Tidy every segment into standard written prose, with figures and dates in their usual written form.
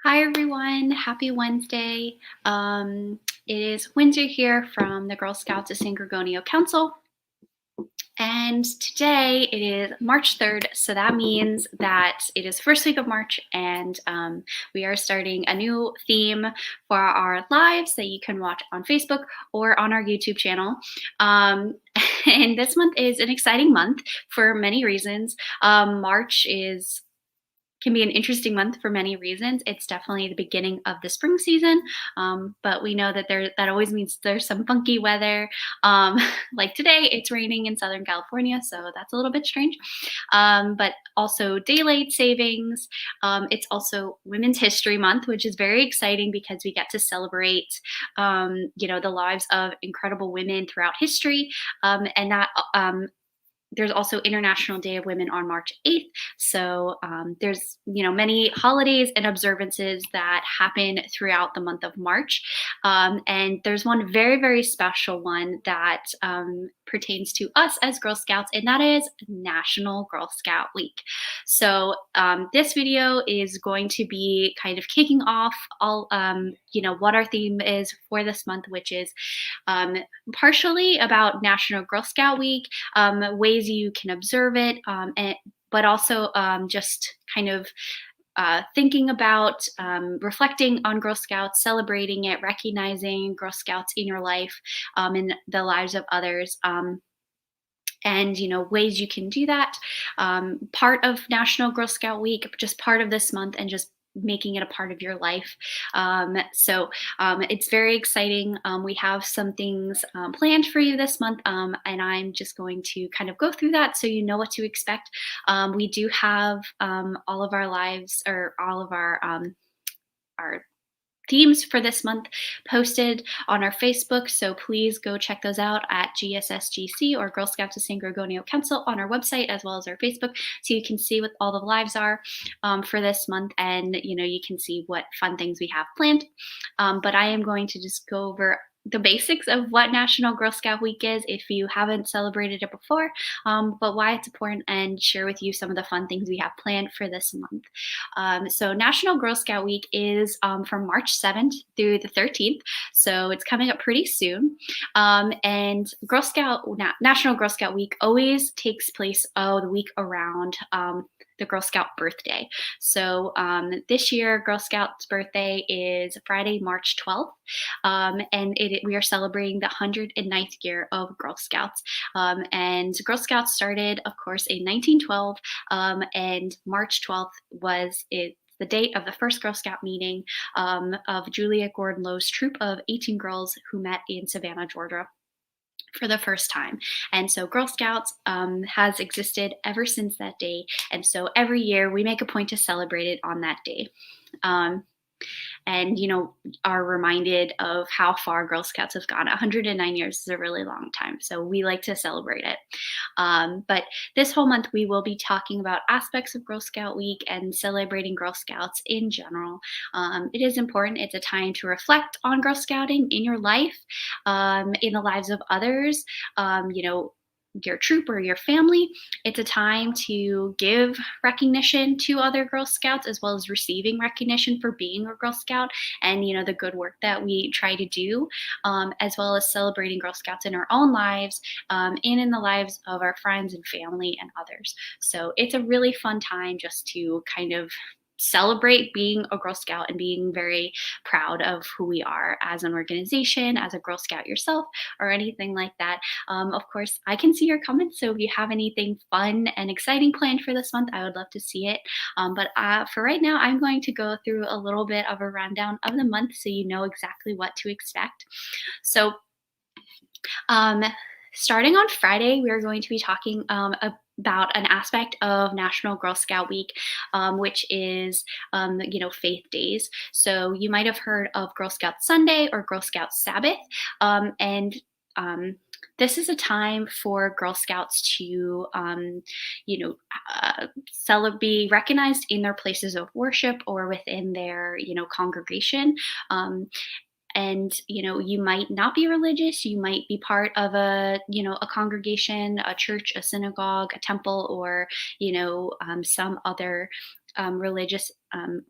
Hi everyone, happy Wednesday. It is Windsor here from the Girl Scouts of San Gorgonio Council. And today it is March 3rd, so that means that it is first week of March, and we are starting a new theme for our lives that you can watch on Facebook or on our YouTube channel. And this month is an exciting month for many reasons. March can be an interesting month for many reasons. It's definitely the beginning of the spring season, but we know that that always means there's some funky weather. Like today, it's raining in Southern California, so that's a little bit strange. But also daylight savings. It's also Women's History Month, which is very exciting because we get to celebrate, the lives of incredible women throughout history, and that. There's also International Day of Women on March 8th. So there's many holidays and observances that happen throughout the month of March, and there's one very very special one that pertains to us as Girl Scouts, and that is National Girl Scout Week. So this video is going to be kind of kicking off all what our theme is for this month, which is partially about National Girl Scout Week, ways you can observe it, but also just kind of thinking about reflecting on Girl Scouts, celebrating it, recognizing Girl Scouts in your life, in the lives of others. And ways you can do that, part of National Girl Scout Week, just part of this month, and just making it a part of your life. So it's very exciting. We have some things planned for you this month, and I'm just going to kind of go through that so you know what to expect. We do have all of our lives, or all of our themes for this month posted on our Facebook, so please go check those out at GSSGC or Girl Scouts of San Gorgonio Council on our website, as well as our Facebook, so you can see what all the lives are for this month, and you can see what fun things we have planned. But I am going to just go over the basics of what National Girl Scout Week is if you haven't celebrated it before, but why it's important, and share with you some of the fun things we have planned for this month. So National Girl Scout Week is from March 7th through the 13th, so it's coming up pretty soon. And National Girl Scout Week always takes place the week around the Girl Scout birthday. So this year, Girl Scout's birthday is Friday, March 12th, and we are celebrating the 109th year of Girl Scouts. And Girl Scouts started, of course, in 1912, and March 12th was the date of the first Girl Scout meeting of Julia Gordon Lowe's troop of 18 girls who met in Savannah, Georgia, for the first time. And so Girl Scouts has existed ever since that day, and so every year we make a point to celebrate it on that day. And are reminded of how far Girl Scouts have gone. 109 years is a really long time, so we like to celebrate it. But this whole month we will be talking about aspects of Girl Scout Week and celebrating Girl Scouts in general. It is important. It's a time to reflect on Girl Scouting in your life, in the lives of others, your troop or your family. It's a time to give recognition to other Girl Scouts, as well as receiving recognition for being a Girl Scout, and the good work that we try to do, as well as celebrating Girl Scouts in our own lives, and in the lives of our friends and family and others. So it's a really fun time just to kind of celebrate being a Girl Scout and being very proud of who we are as an organization, as a Girl Scout yourself, or anything like that. Of course, I can see your comments, so if you have anything fun and exciting planned for this month, I would love to see it. But for right now, I'm going to go through a little bit of a rundown of the month so you know exactly what to expect. So starting on Friday, we are going to be talking about an aspect of National Girl Scout Week, which is, faith days. So you might have heard of Girl Scout Sunday or Girl Scout Sabbath, and this is a time for Girl Scouts to, be recognized in their places of worship or within their, congregation. And you might not be religious, you might be part of a congregation, a church, a synagogue, a temple, or some other religious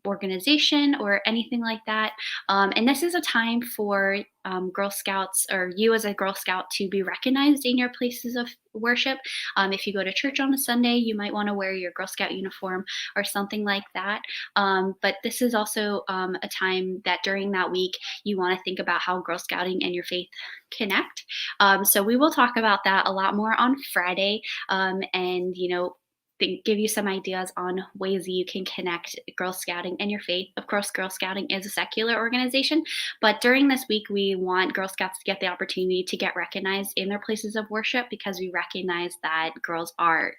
organization or anything like that. And this is a time for Girl Scouts, or you as a Girl Scout, to be recognized in your places of worship. If you go to church on a Sunday, you might want to wear your Girl Scout uniform or something like that. But this is also a time that during that week you want to think about how Girl Scouting and your faith connect. So we will talk about that a lot more on Friday, and give you some ideas on ways that you can connect Girl Scouting and your faith. Of course, Girl Scouting is a secular organization, but during this week, we want Girl Scouts to get the opportunity to get recognized in their places of worship, because we recognize that girls are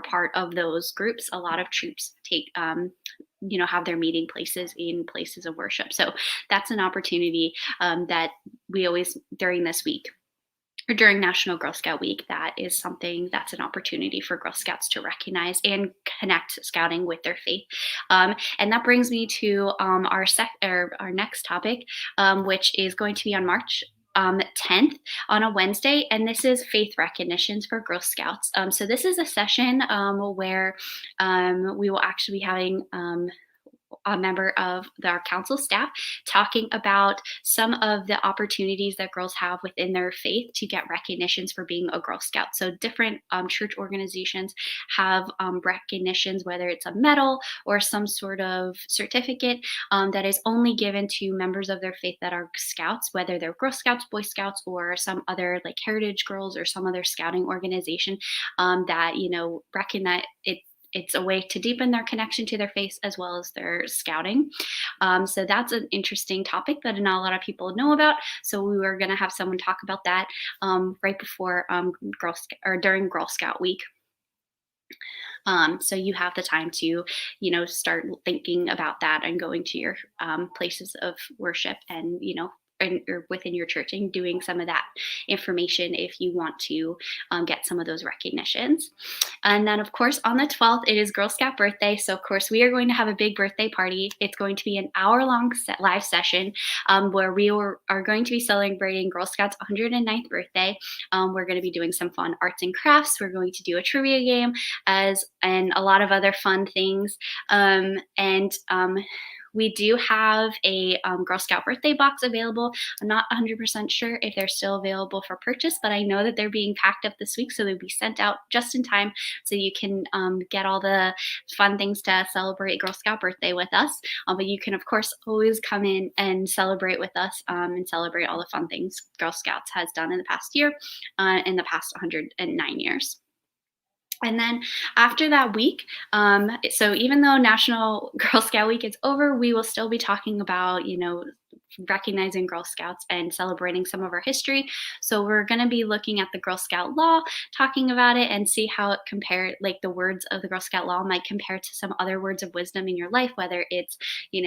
part of those groups. A lot of troops have their meeting places in places of worship. So that's an opportunity that we always, during this week, or during National Girl Scout Week, that is something that's an opportunity for Girl Scouts to recognize and connect scouting with their faith. And that brings me to our next topic, which is going to be on March 10th on a Wednesday, and this is faith recognitions for Girl Scouts. So this is a session where we will actually be having a member of our council staff talking about some of the opportunities that girls have within their faith to get recognitions for being a Girl Scout. So different church organizations have recognitions, whether it's a medal or some sort of certificate that is only given to members of their faith that are scouts, whether they're Girl Scouts, Boy Scouts, or some other like Heritage Girls or some other scouting organization that recognize it. It's a way to deepen their connection to their faith as well as their scouting. So that's an interesting topic that not a lot of people know about. So we were going to have someone talk about that right before during Girl Scout Week. So you have the time to, start thinking about that and going to your places of worship and, or within your church and doing some of that information if you want to get some of those recognitions. And then, of course, on the 12th, it is Girl Scout birthday. So, of course, we are going to have a big birthday party. It's going to be an hour-long live session where we are going to be celebrating Girl Scouts' 109th birthday. We're going to be doing some fun arts and crafts. We're going to do a trivia game and a lot of other fun things. We do have a Girl Scout birthday box available. I'm not 100% sure if they're still available for purchase, but I know that they're being packed up this week, so they'll be sent out just in time so you can get all the fun things to celebrate Girl Scout birthday with us. But you can, of course, always come in and celebrate with us and celebrate all the fun things Girl Scouts has done in the past year, in the past 109 years. And then after that week, so even though National Girl Scout Week is over, we will still be talking about, recognizing Girl Scouts and celebrating some of our history. So we're going to be looking at the Girl Scout law, talking about it, and see how it compares, like the words of the Girl Scout law might compare to some other words of wisdom in your life, whether it's,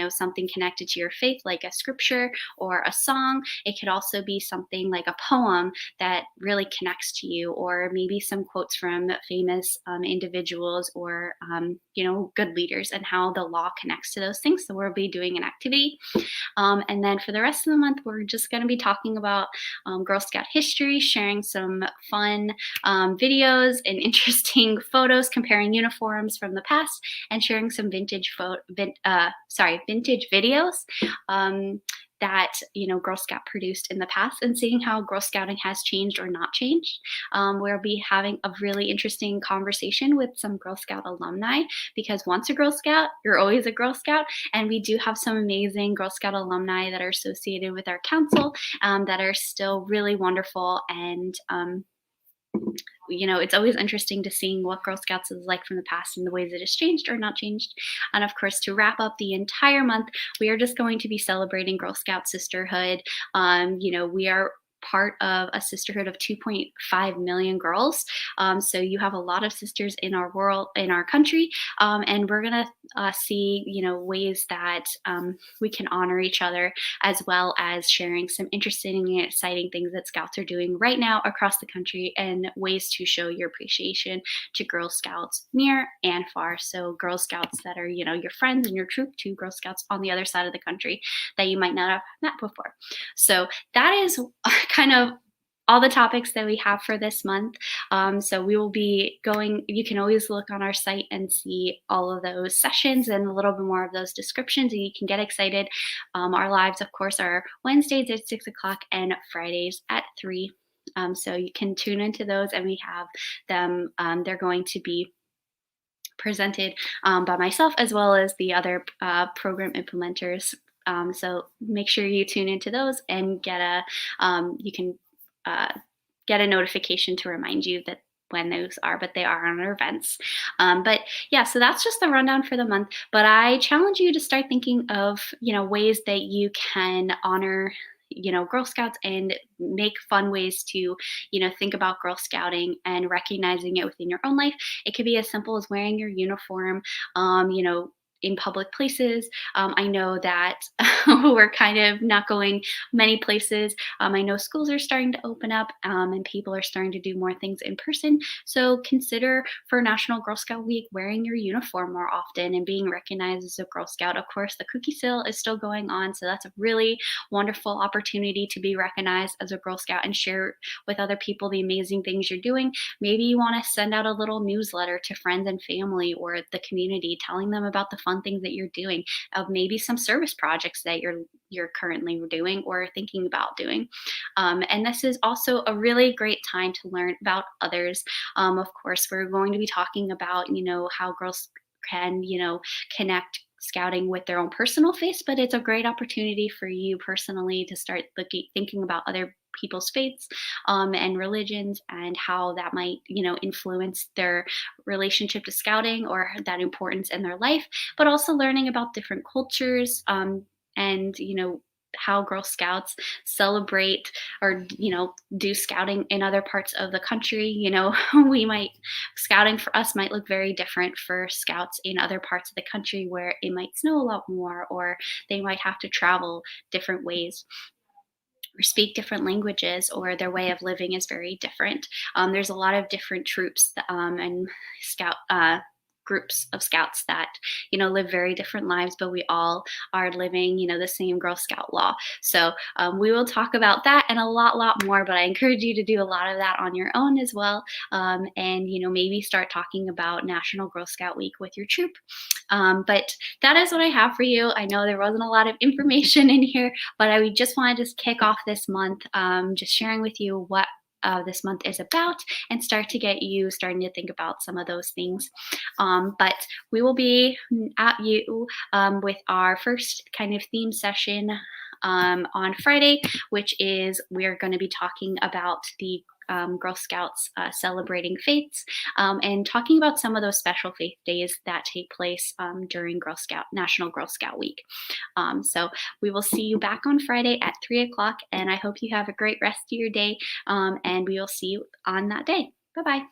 something connected to your faith, like a scripture or a song. It could also be something like a poem that really connects to you, or maybe some quotes from famous individuals or, good leaders, and how the law connects to those things. So we'll be doing an activity. And then for the rest of the month, we're just going to be talking about Girl Scout history, sharing some fun videos and interesting photos comparing uniforms from the past, and sharing some vintage videos that Girl Scout produced in the past, and seeing how Girl Scouting has changed or not changed. We'll be having a really interesting conversation with some Girl Scout alumni, because once a Girl Scout, you're always a Girl Scout, and we do have some amazing Girl Scout alumni that are associated with our council that are still really wonderful. And it's always interesting to seeing what Girl Scouts is like from the past and the ways it has changed or not changed. And of course, to wrap up the entire month, we are just going to be celebrating Girl Scout Sisterhood. We are part of a sisterhood of 2.5 million girls. So you have a lot of sisters in our world, in our country, and we're gonna see, ways that we can honor each other, as well as sharing some interesting and exciting things that Scouts are doing right now across the country, and ways to show your appreciation to Girl Scouts near and far. So Girl Scouts that are, your friends and your troop, to Girl Scouts on the other side of the country that you might not have met before. So that is kind of all the topics that we have for this month. So we will be going, you can always look on our site and see all of those sessions and a little bit more of those descriptions, and you can get excited. Our lives, of course, are Wednesdays at 6 o'clock and Fridays at 3. So you can tune into those, and we have them. They're going to be presented by myself as well as the other program implementers. So make sure you tune into those and you can uh, get a notification to remind you that when those are, but they are on our events. But yeah, so that's just the rundown for the month. But I challenge you to start thinking of, ways that you can honor, Girl Scouts and make fun ways to, think about Girl Scouting and recognizing it within your own life. It could be as simple as wearing your uniform, in public places. I know that we're kind of not going many places. I know schools are starting to open up, and people are starting to do more things in person. So consider for National Girl Scout Week wearing your uniform more often and being recognized as a Girl Scout. Of course, the cookie sale is still going on, so that's a really wonderful opportunity to be recognized as a Girl Scout and share with other people the amazing things you're doing. Maybe you want to send out a little newsletter to friends and family or the community, telling them about the fun things that you're doing, of maybe some service projects that you're currently doing or thinking about doing. And this is also a really great time to learn about others. Of course, we're going to be talking about, how girls can, connect scouting with their own personal faith, but it's a great opportunity for you personally to start thinking about other people's faiths and religions and how that might influence their relationship to scouting or that importance in their life, but also learning about different cultures, and how Girl Scouts celebrate or do scouting in other parts of the country. We might, scouting for us might look very different for scouts in other parts of the country where it might snow a lot more, or they might have to travel different ways or speak different languages, or their way of living is very different. There's a lot of different troops and scout groups of scouts that live very different lives, but we all are living the same Girl Scout law. So we will talk about that and a lot more, but I encourage you to do a lot of that on your own as well. And maybe start talking about National Girl Scout Week with your troop. But that is what I have for you. I know there wasn't a lot of information in here, but I just wanted to kick off this month, just sharing with you what this month is about, and start to get you starting to think about some of those things. But we will be at you with our first kind of theme session on Friday, which is we're going to be talking about the Girl Scouts celebrating faiths, and talking about some of those special faith days that take place during National Girl Scout Week. So we will see you back on Friday at 3 o'clock, and I hope you have a great rest of your day, and we will see you on that day. Bye-bye.